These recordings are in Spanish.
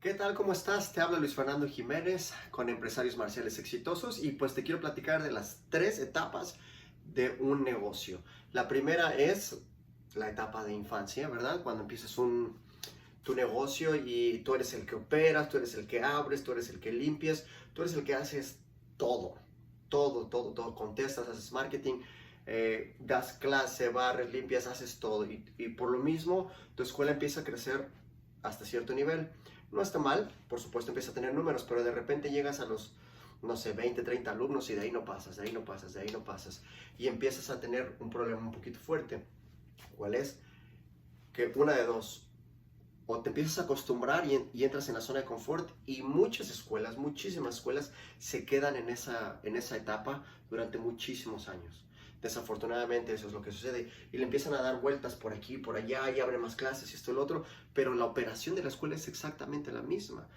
¿Qué tal? ¿Cómo estás? Te habla Luis Fernando Jiménez con Empresarios Marciales Exitosos y pues te quiero platicar de las tres etapas de un negocio. La primera es la etapa de infancia, ¿verdad? Cuando empiezas tu negocio y tú eres el que operas, tú eres el que abres, tú eres el que limpias, tú eres el que haces todo, todo. Contestas, haces marketing, das clase, barres, limpias, haces todo. Y por lo mismo tu escuela empieza a crecer hasta cierto nivel. No está mal, por supuesto empieza a tener números, pero de repente llegas a los, no sé, 20, 30 alumnos y de ahí no pasas, de ahí no pasas, de ahí no pasas. Y empiezas a tener un problema un poquito fuerte. ¿Cuál es? Que una de dos, o te empiezas a acostumbrar y entras en la zona de confort y muchas escuelas, muchísimas escuelas se quedan en esa etapa durante muchísimos años. Desafortunadamente eso es lo que sucede y le empiezan a dar vueltas por aquí, por allá y abren más clases y esto y lo otro, pero la operación de la escuela es exactamente la misma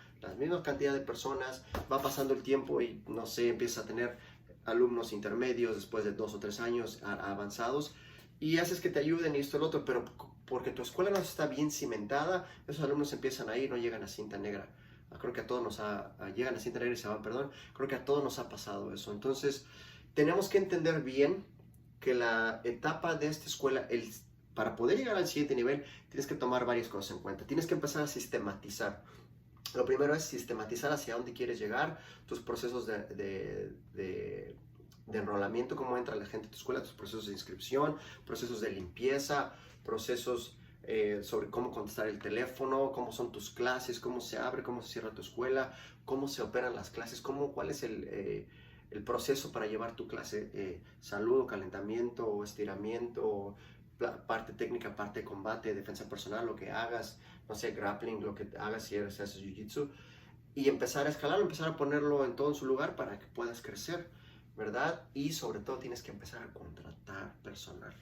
cantidad de personas, va pasando el tiempo y no sé, empieza a tener alumnos intermedios después de 2 o 3 años avanzados y haces que te ayuden y esto y lo otro, pero porque tu escuela no está bien cimentada, esos alumnos empiezan a ir, no llegan a cinta negra. Creo que a todos llegan a cinta negra y se van, perdón. Creo que a todos nos ha pasado eso. Entonces, tenemos que entender bien que la etapa de esta escuela, para poder llegar al siguiente nivel, tienes que tomar varias cosas en cuenta. Tienes que empezar a sistematizar. Lo primero es sistematizar hacia dónde quieres llegar, tus procesos de enrolamiento, cómo entra la gente a tu escuela, tus procesos de inscripción, procesos de limpieza, procesos sobre cómo contestar el teléfono, cómo son tus clases, cómo se abre, cómo se cierra tu escuela, cómo se operan las clases, cuál es el proceso para llevar tu clase, saludo, calentamiento, estiramiento, parte técnica, parte de combate, defensa personal, lo que hagas, no sé, grappling, lo que hagas si haces jiu-jitsu, y empezar a escalarlo, empezar a ponerlo en todo en su lugar para que puedas crecer, ¿verdad? Y sobre todo tienes que empezar a contratar personal.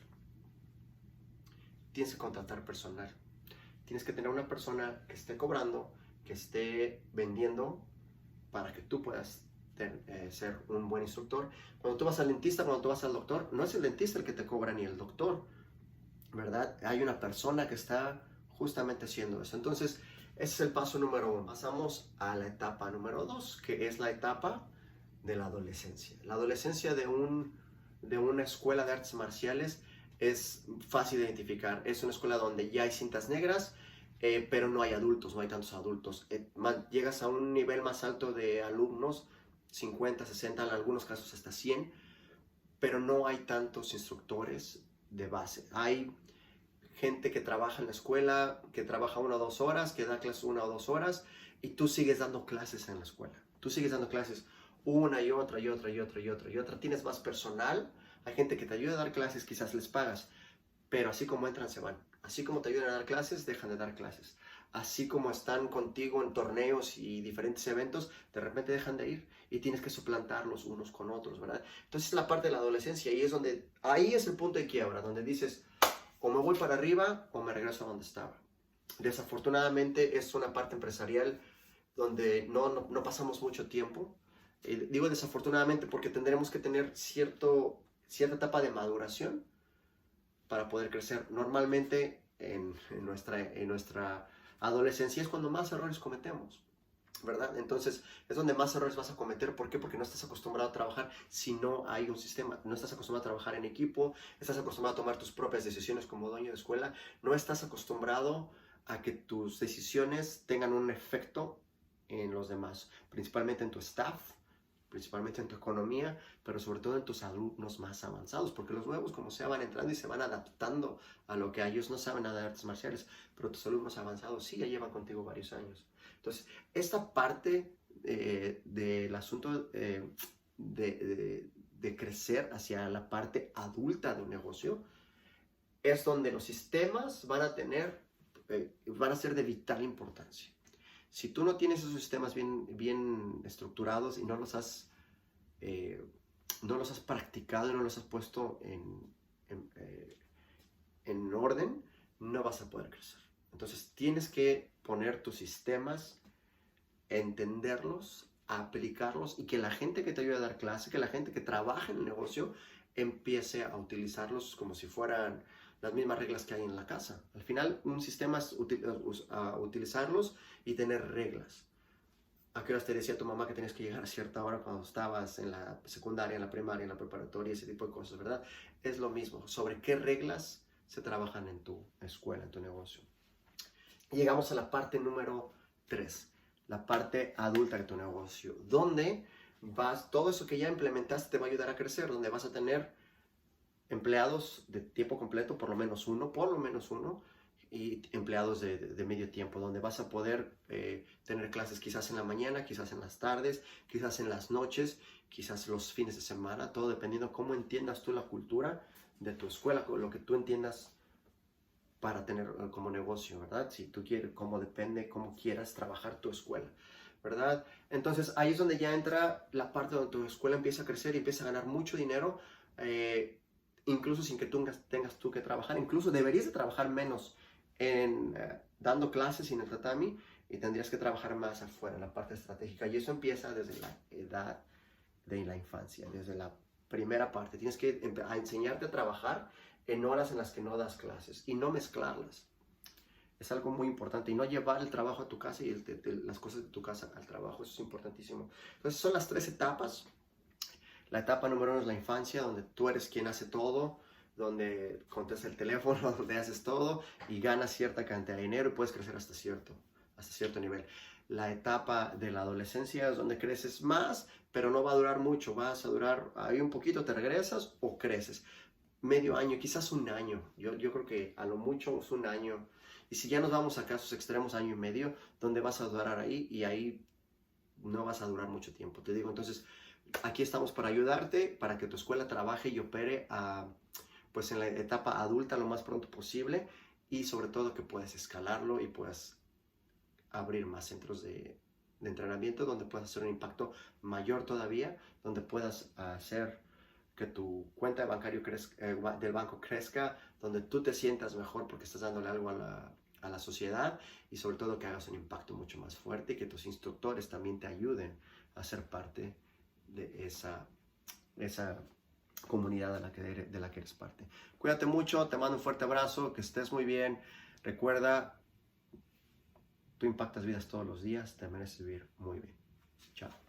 Tienes que contratar personal. Tienes que tener una persona que esté cobrando, que esté vendiendo para que tú puedas ser un buen instructor. Cuando tú vas al dentista, cuando tú vas al doctor, no es el dentista el que te cobra ni el doctor, ¿verdad? Hay una persona que está justamente haciendo eso. Entonces, ese es el paso número uno. Pasamos a la etapa número dos, que es la etapa de la adolescencia. La adolescencia de una escuela de artes marciales es fácil de identificar. Es una escuela donde ya hay cintas negras, pero no hay adultos, no hay tantos adultos. Llegas a un nivel más alto de alumnos, 50, 60, en algunos casos hasta 100, pero no hay tantos instructores de base. Hay gente que trabaja en la escuela, que trabaja 1 o 2 horas, que da clases 1 o 2 horas, y tú sigues dando clases en la escuela. Tú sigues dando clases una y otra y otra y otra y otra y otra. Tienes más personal, hay gente que te ayuda a dar clases, quizás les pagas, pero así como entran, se van. Así como te ayudan a dar clases, dejan de dar clases. Así como están contigo en torneos y diferentes eventos, de repente dejan de ir y tienes que suplantarlos unos con otros, ¿verdad? Entonces la parte de la adolescencia ahí es el punto de quiebra, donde dices, o me voy para arriba o me regreso a donde estaba. Desafortunadamente es una parte empresarial donde no pasamos mucho tiempo. Digo desafortunadamente porque tendremos que tener cierta etapa de maduración para poder crecer. Normalmente en nuestra adolescencia es cuando más errores cometemos, ¿verdad? Entonces es donde más errores vas a cometer. ¿Por qué? Porque no estás acostumbrado a trabajar si no hay un sistema. No estás acostumbrado a trabajar en equipo, estás acostumbrado a tomar tus propias decisiones como dueño de escuela, no estás acostumbrado a que tus decisiones tengan un efecto en los demás, principalmente en tu staff, principalmente en tu economía, pero sobre todo en tus alumnos más avanzados, porque los nuevos como sea van entrando y se van adaptando a lo que ellos no saben nada de artes marciales, pero tus alumnos avanzados sí ya llevan contigo varios años. Entonces, esta parte del asunto de crecer hacia la parte adulta de un negocio es donde los sistemas van a ser de vital importancia. Si tú no tienes esos sistemas bien estructurados y no los has practicado y no los has puesto en orden, no vas a poder crecer. Entonces tienes que poner tus sistemas, entenderlos, aplicarlos y que la gente que te ayude a dar clase, que la gente que trabaja en el negocio empiece a utilizarlos como si fueran las mismas reglas que hay en la casa. Al final, un sistema es utilizarlos y tener reglas. ¿A qué horas te decía tu mamá que tenías que llegar a cierta hora cuando estabas en la secundaria, en la primaria, en la preparatoria, ese tipo de cosas, ¿verdad? Es lo mismo. ¿Sobre qué reglas se trabajan en tu escuela, en tu negocio? Llegamos a la parte número 3, la parte adulta de tu negocio, donde todo eso que ya implementaste te va a ayudar a crecer, donde vas a tener empleados de tiempo completo, por lo menos uno, y empleados de medio tiempo, donde vas a poder tener clases quizás en la mañana, quizás en las tardes, quizás en las noches, quizás los fines de semana, todo dependiendo cómo entiendas tú la cultura de tu escuela, lo que tú entiendas para tener como negocio, ¿verdad? Si tú quieres, depende cómo quieras trabajar tu escuela, ¿verdad? Entonces ahí es donde ya entra la parte donde tu escuela empieza a crecer y empieza a ganar mucho dinero, incluso sin que tú tengas tú que trabajar, incluso deberías de trabajar menos dando clases en el tatami y tendrías que trabajar más afuera en la parte estratégica, y eso empieza desde la edad de la infancia, desde la primera parte. Tienes que enseñarte a trabajar en horas en las que no das clases y no mezclarlas. Es algo muy importante, y no llevar el trabajo a tu casa y las cosas de tu casa al trabajo. Eso es importantísimo. Entonces son las 3 etapas. La etapa número 1 es la infancia, donde tú eres quien hace todo, donde contestas el teléfono, donde haces todo y ganas cierta cantidad de dinero y puedes crecer hasta cierto nivel. La etapa de la adolescencia es donde creces más, pero no va a durar mucho. Vas a durar ahí un poquito, te regresas o creces. Medio año, quizás un año. Yo creo que a lo mucho es un año. Y si ya nos vamos a casos extremos, año y medio, donde vas a durar ahí, y ahí no vas a durar mucho tiempo. Te digo, entonces, aquí estamos para ayudarte, para que tu escuela trabaje y opere pues en la etapa adulta lo más pronto posible, y sobre todo que puedas escalarlo y puedas abrir más centros de entrenamiento donde puedas hacer un impacto mayor todavía, donde puedas hacer que tu cuenta de bancario del banco crezca, donde tú te sientas mejor porque estás dándole algo a la sociedad, y sobre todo que hagas un impacto mucho más fuerte y que tus instructores también te ayuden a ser parte de esa comunidad de la que eres parte. Cuídate mucho, te mando un fuerte abrazo, que estés muy bien. Recuerda, tú impactas vidas todos los días, te mereces vivir muy bien. Chao.